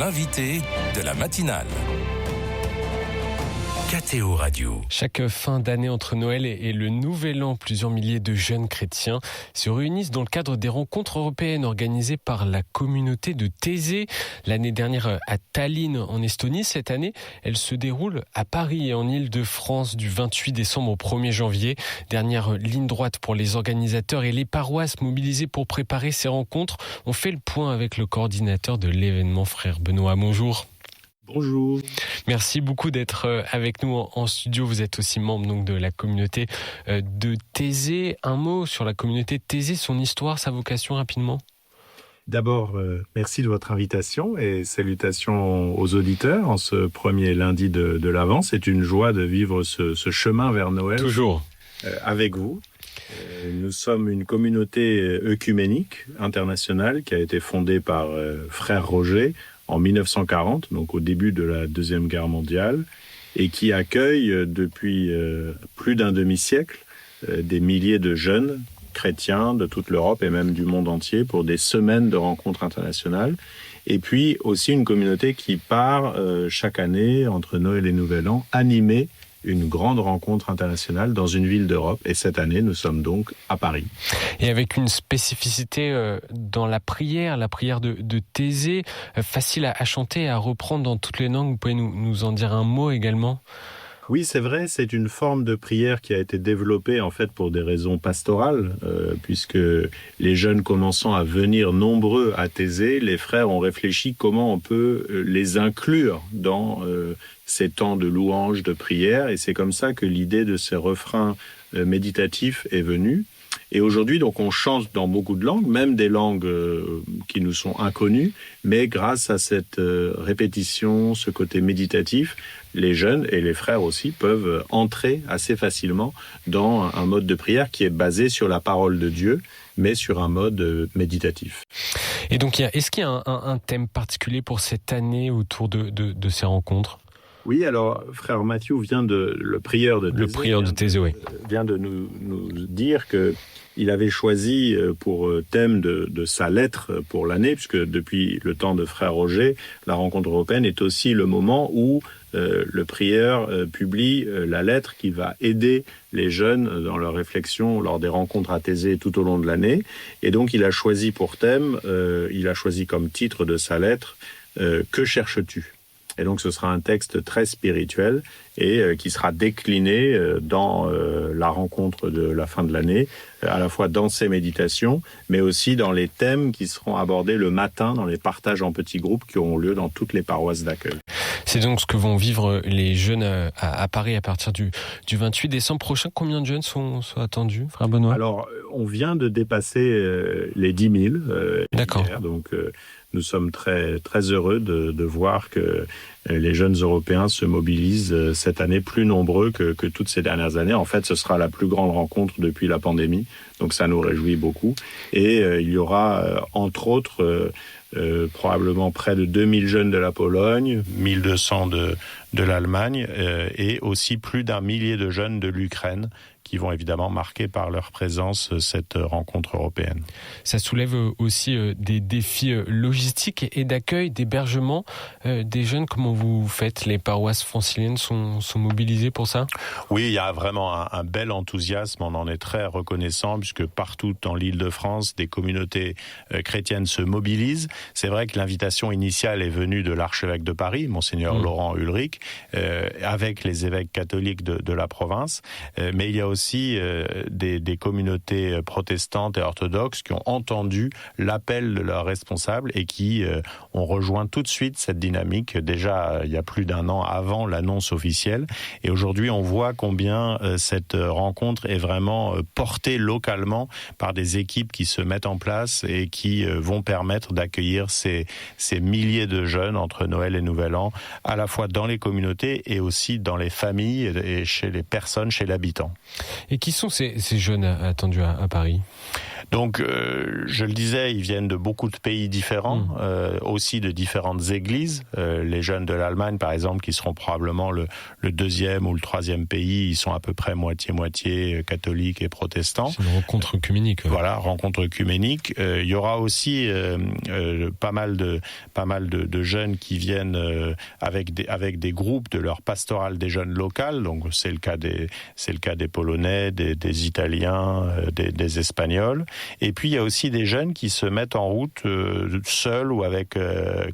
l'invité de la matinale. KTO Radio. Chaque fin d'année entre Noël et le Nouvel An, plusieurs milliers de jeunes chrétiens se réunissent dans le cadre des rencontres européennes organisées par la communauté de Thésée. L'année dernière à Tallinn en Estonie, cette année, elle se déroule à Paris et en Île-de-France du 28 décembre au 1er janvier. Dernière ligne droite pour les organisateurs et les paroisses mobilisées pour préparer ces rencontres. On fait le point avec le coordinateur de l'événement, frère Benoît. Bonjour. Bonjour. Merci beaucoup d'être avec nous en studio. Vous êtes aussi membre donc de la communauté de Thésée. Un mot sur la communauté de Thésée, son histoire, sa vocation rapidement. D'abord, merci de votre invitation et salutations aux auditeurs en ce premier lundi de l'Avent. C'est une joie de vivre ce chemin vers Noël. Toujours. Avec vous. Nous sommes une communauté œcuménique internationale qui a été fondée par frère Roger en 1940, donc au début de la Deuxième Guerre mondiale, et qui accueille depuis plus d'un demi-siècle des milliers de jeunes chrétiens de toute l'Europe et même du monde entier pour des semaines de rencontres internationales. Et puis aussi une communauté qui part chaque année, entre Noël et Nouvel An, animer une grande rencontre internationale dans une ville d'Europe. Et cette année, nous sommes donc à Paris. Et avec une spécificité dans la prière de Thésée, facile à chanter et à reprendre dans toutes les langues. Vous pouvez nous en dire un mot également ? Oui, c'est vrai, c'est une forme de prière qui a été développée en fait pour des raisons pastorales, puisque les jeunes commençant à venir nombreux à Thésée, les frères ont réfléchi comment on peut les inclure dans ces temps de louange, de prière, et c'est comme ça que l'idée de ces refrains méditatifs est venue. Et aujourd'hui, donc, on chante dans beaucoup de langues, même des langues qui nous sont inconnues, mais grâce à cette répétition, ce côté méditatif, les jeunes et les frères aussi peuvent entrer assez facilement dans un mode de prière qui est basé sur la parole de Dieu, mais sur un mode méditatif. Et donc, est-ce qu'il y a un thème particulier pour cette année autour de ces rencontres ? Oui, alors, frère Mathieu le prieur de Thésée, oui. Vient de nous dire que il avait choisi pour thème de sa lettre pour l'année, puisque depuis le temps de frère Roger, la rencontre européenne est aussi le moment où le prieur publie la lettre qui va aider les jeunes dans leur réflexion lors des rencontres à Thésée tout au long de l'année. Et donc, il a choisi pour thème, il a choisi comme titre de sa lettre « Que cherches-tu » Et donc, ce sera un texte très spirituel et qui sera décliné dans la rencontre de la fin de l'année, à la fois dans ces méditations, mais aussi dans les thèmes qui seront abordés le matin dans les partages en petits groupes qui auront lieu dans toutes les paroisses d'accueil. C'est donc ce que vont vivre les jeunes à Paris à partir du 28 décembre prochain. Combien de jeunes sont attendus, frère Benoît ? Alors, on vient de dépasser les 10 000. D'accord. Hier, donc, nous sommes très, très heureux de voir que les jeunes Européens se mobilisent cette année plus nombreux que toutes ces dernières années. En fait, ce sera la plus grande rencontre depuis la pandémie, donc ça nous réjouit beaucoup. Et il y aura, entre autres, probablement près de 2000 jeunes de la Pologne, 1200 de l'Allemagne et aussi plus d'un millier de jeunes de l'Ukraine qui vont évidemment marquer par leur présence cette rencontre européenne. Ça soulève aussi des défis logistiques et d'accueil, d'hébergement des jeunes. Comment vous faites ? Les paroisses franciliennes sont mobilisées pour ça ? Oui, il y a vraiment un bel enthousiasme. On en est très reconnaissant puisque partout dans l'Île-de-France, des communautés chrétiennes se mobilisent. C'est vrai que l'invitation initiale est venue de l'archevêque de Paris, Monseigneur Laurent Ulrich, avec les évêques catholiques de la province. Mais il y a aussi des communautés protestantes et orthodoxes qui ont entendu l'appel de leurs responsables et qui ont rejoint tout de suite cette dynamique, déjà il y a plus d'un an avant l'annonce officielle. Et aujourd'hui, on voit combien cette rencontre est vraiment portée localement par des équipes qui se mettent en place et qui vont permettre d'accueillir ces milliers de jeunes entre Noël et Nouvel An, à la fois dans les communautés et aussi dans les familles et chez les personnes, chez l'habitant. Et qui sont ces jeunes attendus à Paris ? Donc, je le disais, ils viennent de beaucoup de pays différents, aussi de différentes églises. Les jeunes de l'Allemagne, par exemple, qui seront probablement le deuxième ou le troisième pays, ils sont à peu près moitié-moitié catholiques et protestants. C'est une rencontre œcuménique. Voilà, rencontre œcuménique. Il y aura aussi pas mal de jeunes qui viennent avec des groupes de leur pastorale des jeunes locales. Donc, c'est le cas des Polonais, des Italiens, des Espagnols. Et puis, il y a aussi des jeunes qui se mettent en route seuls ou avec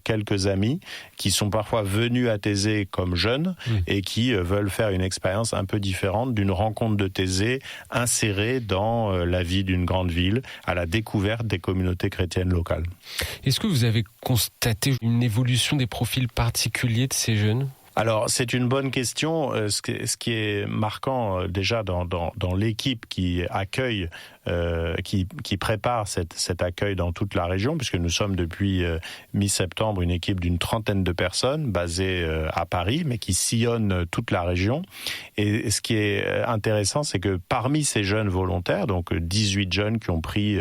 quelques amis qui sont parfois venus à Thésée comme jeunes et qui veulent faire une expérience un peu différente d'une rencontre de Thésée insérée dans la vie d'une grande ville, à la découverte des communautés chrétiennes locales. Est-ce que vous avez constaté une évolution des profils particuliers de ces jeunes ? Alors, c'est une bonne question. Ce qui est marquant déjà dans l'équipe qui accueille, qui prépare cet accueil dans toute la région, puisque nous sommes depuis mi-septembre une équipe d'une 30aine de personnes basée à Paris, mais qui sillonne toute la région. Et ce qui est intéressant, c'est que parmi ces jeunes volontaires, donc 18 jeunes qui ont pris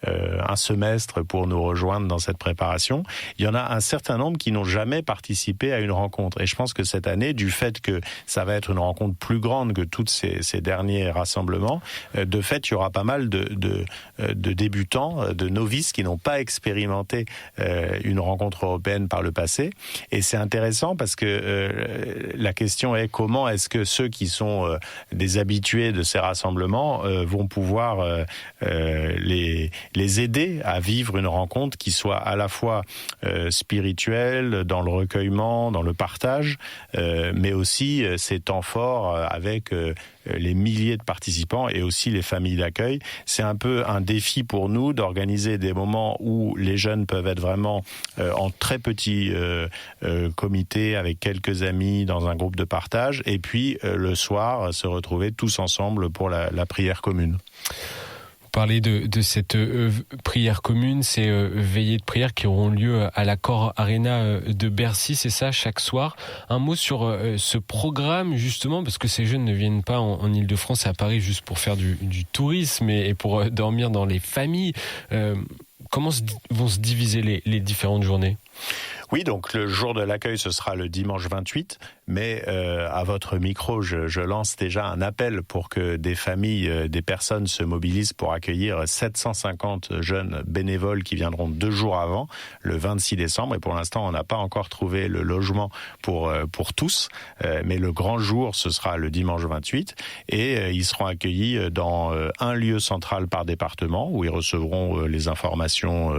un semestre pour nous rejoindre dans cette préparation, il y en a un certain nombre qui n'ont jamais participé à une rencontre. Et je pense que cette année, du fait que ça va être une rencontre plus grande que toutes ces derniers rassemblements, de fait, il y aura pas mal de débutants, de novices qui n'ont pas expérimenté une rencontre européenne par le passé. Et c'est intéressant parce que la question est comment est-ce que ceux qui sont des habitués de ces rassemblements vont pouvoir les aider à vivre une rencontre qui soit à la fois spirituelle, dans le recueillement, dans le partage, mais aussi ces temps forts avec les milliers de participants et aussi les familles d'accueil. C'est un peu un défi pour nous d'organiser des moments où les jeunes peuvent être vraiment en très petit comité avec quelques amis dans un groupe de partage et puis le soir se retrouver tous ensemble pour la prière commune. Parler de cette prière commune, ces veillées de prière qui auront lieu à l'Accor Arena de Bercy, c'est ça, chaque soir. Un mot sur ce programme, justement, parce que ces jeunes ne viennent pas en Ile-de-France et à Paris juste pour faire du tourisme et pour dormir dans les familles. Comment vont se diviser les différentes journées ? Oui, donc le jour de l'accueil, ce sera le dimanche 28, mais à votre micro, je lance déjà un appel pour que des familles, des personnes se mobilisent pour accueillir 750 jeunes bénévoles qui viendront 2 jours avant, le 26 décembre. Et pour l'instant, on n'a pas encore trouvé le logement pour tous, mais le grand jour, ce sera le dimanche 28. Et ils seront accueillis dans un lieu central par département, où ils recevront les informations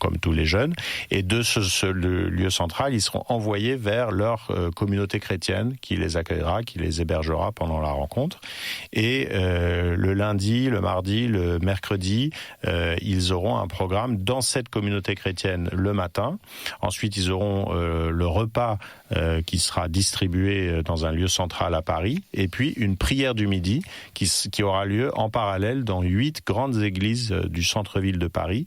comme tous les jeunes. Et de ce lieu central, ils seront envoyés vers leur communauté chrétienne qui les accueillera, qui les hébergera pendant la rencontre. Et le lundi, le mardi, le mercredi, ils auront un programme dans cette communauté chrétienne le matin. Ensuite, ils auront le repas qui sera distribué dans un lieu central à Paris. Et puis, une prière du midi qui aura lieu en parallèle dans 8 grandes églises du centre-ville de Paris.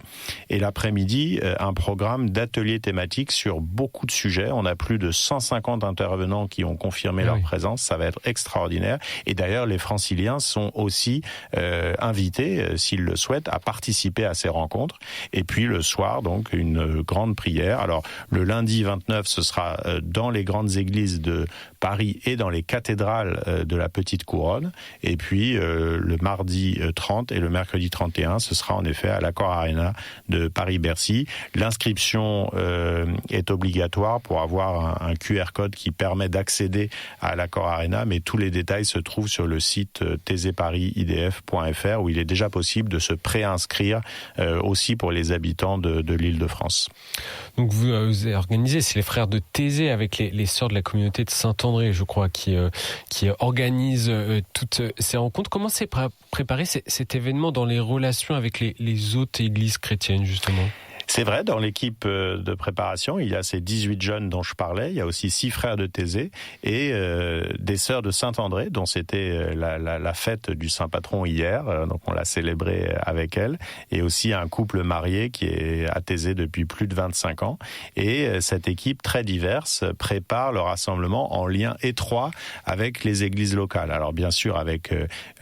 Et l'après-midi, un programme d'ateliers thématiques sur beaucoup de sujets. On a plus de 150 intervenants qui ont confirmé leur présence. Ça va être extraordinaire. Et d'ailleurs, les franciliens sont aussi invités, s'ils le souhaitent, à participer à ces rencontres. Et puis le soir, donc, une grande prière. Alors, le lundi 29, ce sera dans les grandes églises de Paris et dans les cathédrales de la Petite Couronne. Et puis, le mardi 30 et le mercredi 31, ce sera en effet à l'Accor Arena de Paris-Bercy. L'inscription est obligatoire pour avoir un QR code qui permet d'accéder à l'Accor Arena, mais tous les détails se trouvent sur le site théséparisidf.fr où il est déjà possible de se préinscrire aussi pour les habitants de l'Île-de-France. Donc vous organisez, c'est les frères de Thésée avec les sœurs de la communauté de Saint-André, je crois, qui organisent toutes ces rencontres. Comment s'est préparé cet événement dans les relations avec les autres églises chrétiennes, justement ? C'est vrai, dans l'équipe de préparation, il y a ces 18 jeunes dont je parlais, il y a aussi 6 frères de Thésée et des sœurs de Saint-André, dont c'était la fête du Saint-Patron hier, donc on l'a célébré avec elle, et aussi un couple marié qui est à Thésée depuis plus de 25 ans. Et cette équipe très diverse prépare le rassemblement en lien étroit avec les églises locales. Alors bien sûr avec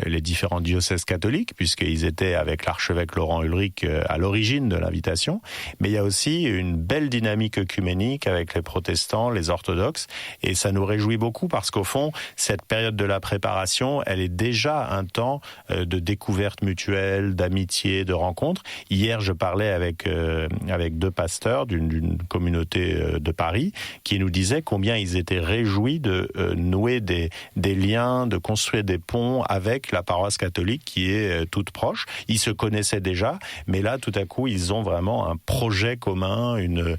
les différents diocèses catholiques, puisqu'ils étaient avec l'archevêque Laurent Ulrich à l'origine de l'invitation, mais il y a aussi une belle dynamique œcuménique avec les protestants, les orthodoxes, et ça nous réjouit beaucoup parce qu'au fond, cette période de la préparation, elle est déjà un temps de découverte mutuelle, d'amitié, de rencontre. Hier, je parlais avec 2 pasteurs d'une communauté de Paris qui nous disaient combien ils étaient réjouis de nouer des liens, de construire des ponts avec la paroisse catholique qui est toute proche. Ils se connaissaient déjà, mais là, tout à coup, ils ont vraiment un projet commun, une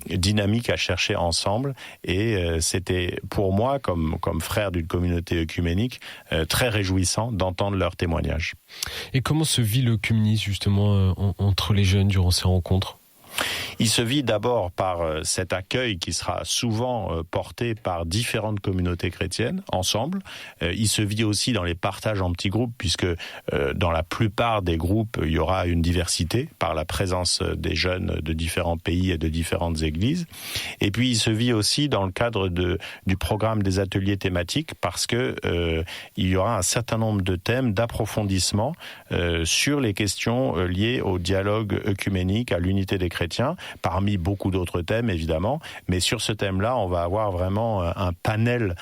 dynamique à chercher ensemble. Et c'était pour moi, comme frère d'une communauté œcuménique, très réjouissant d'entendre leurs témoignages. Et comment se vit l'œcuménisme justement entre les jeunes durant ces rencontres ? Il se vit d'abord par cet accueil qui sera souvent porté par différentes communautés chrétiennes ensemble. Il se vit aussi dans les partages en petits groupes, puisque dans la plupart des groupes, il y aura une diversité par la présence des jeunes de différents pays et de différentes églises. Et puis il se vit aussi dans le cadre du programme des ateliers thématiques, parce que il y aura un certain nombre de thèmes d'approfondissement sur les questions liées au dialogue œcuménique, à l'unité des chrétiens, parmi beaucoup d'autres thèmes évidemment, mais sur ce thème-là, on va avoir vraiment un panel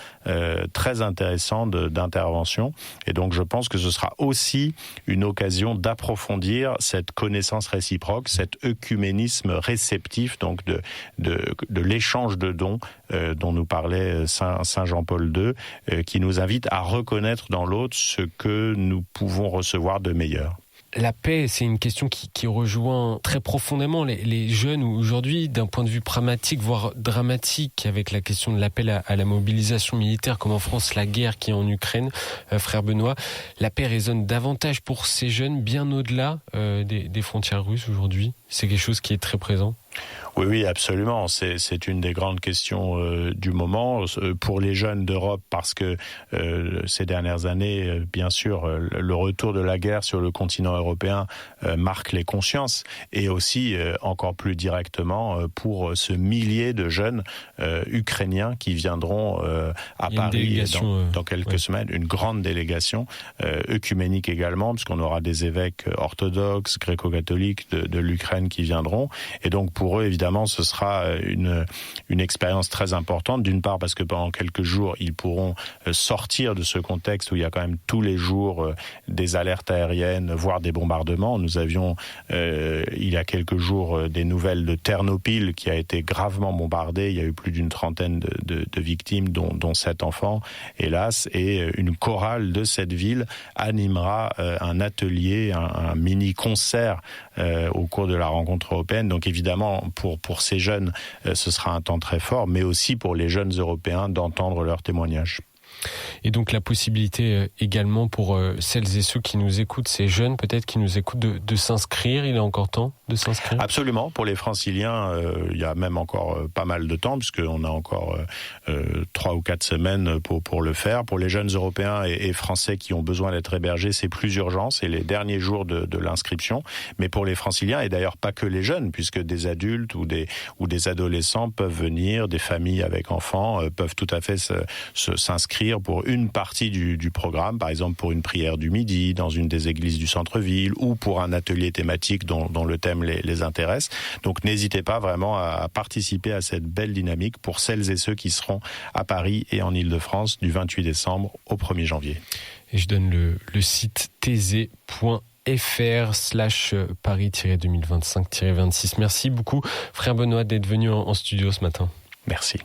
très intéressant d'interventions, et donc je pense que ce sera aussi une occasion d'approfondir cette connaissance réciproque, cet œcuménisme réceptif, donc de l'échange de dons dont nous parlait Saint Jean-Paul II, qui nous invite à reconnaître dans l'autre ce que nous pouvons recevoir de meilleur. La paix, c'est une question qui rejoint très profondément les jeunes aujourd'hui, d'un point de vue pragmatique, voire dramatique, avec la question de l'appel à la mobilisation militaire, comme en France, la guerre qui est en Ukraine. Frère Benoît, la paix résonne davantage pour ces jeunes, bien au-delà des frontières russes aujourd'hui. C'est quelque chose qui est très présent. Oui, absolument. C'est une des grandes questions du moment pour les jeunes d'Europe, parce que ces dernières années, bien sûr, le retour de la guerre sur le continent européen marque les consciences, et aussi encore plus directement pour ce millier de jeunes ukrainiens qui viendront à Paris dans quelques semaines, une grande délégation œcuménique également, puisqu'on aura des évêques orthodoxes, gréco-catholiques de l'Ukraine qui viendront, et donc pour eux, évidemment, ce sera une expérience très importante, d'une part parce que pendant quelques jours, ils pourront sortir de ce contexte où il y a quand même tous les jours des alertes aériennes, voire des bombardements. Nous avions, il y a quelques jours, des nouvelles de Ternopil qui a été gravement bombardée. Il y a eu plus d'une trentaine de victimes, dont 7 enfants, hélas, et une chorale de cette ville animera un atelier, un mini-concert au cours de la rencontre européenne. Donc évidemment, pour ces jeunes, ce sera un temps très fort, mais aussi pour les jeunes Européens d'entendre leurs témoignages. Et donc la possibilité également pour celles et ceux qui nous écoutent, ces jeunes peut-être qui nous écoutent, de s'inscrire. Il est encore temps de s'inscrire ? Absolument. Pour les franciliens, il y a même encore pas mal de temps, puisqu'on a encore 3 ou 4 semaines pour le faire. Pour les jeunes Européens et Français qui ont besoin d'être hébergés, c'est plus urgent, c'est les derniers jours de l'inscription. Mais pour les franciliens, et d'ailleurs pas que les jeunes, puisque des adultes ou des adolescents peuvent venir, des familles avec enfants peuvent tout à fait s'inscrire pour une partie du programme, par exemple pour une prière du midi dans une des églises du centre-ville, ou pour un atelier thématique dont le thème les intéresse. Donc n'hésitez pas vraiment à participer à cette belle dynamique pour celles et ceux qui seront à Paris et en Île-de-France du 28 décembre au 1er janvier. Et je donne le site thésée.fr/Paris-2025-26. Merci beaucoup, frère Benoît, d'être venu en studio ce matin. Merci.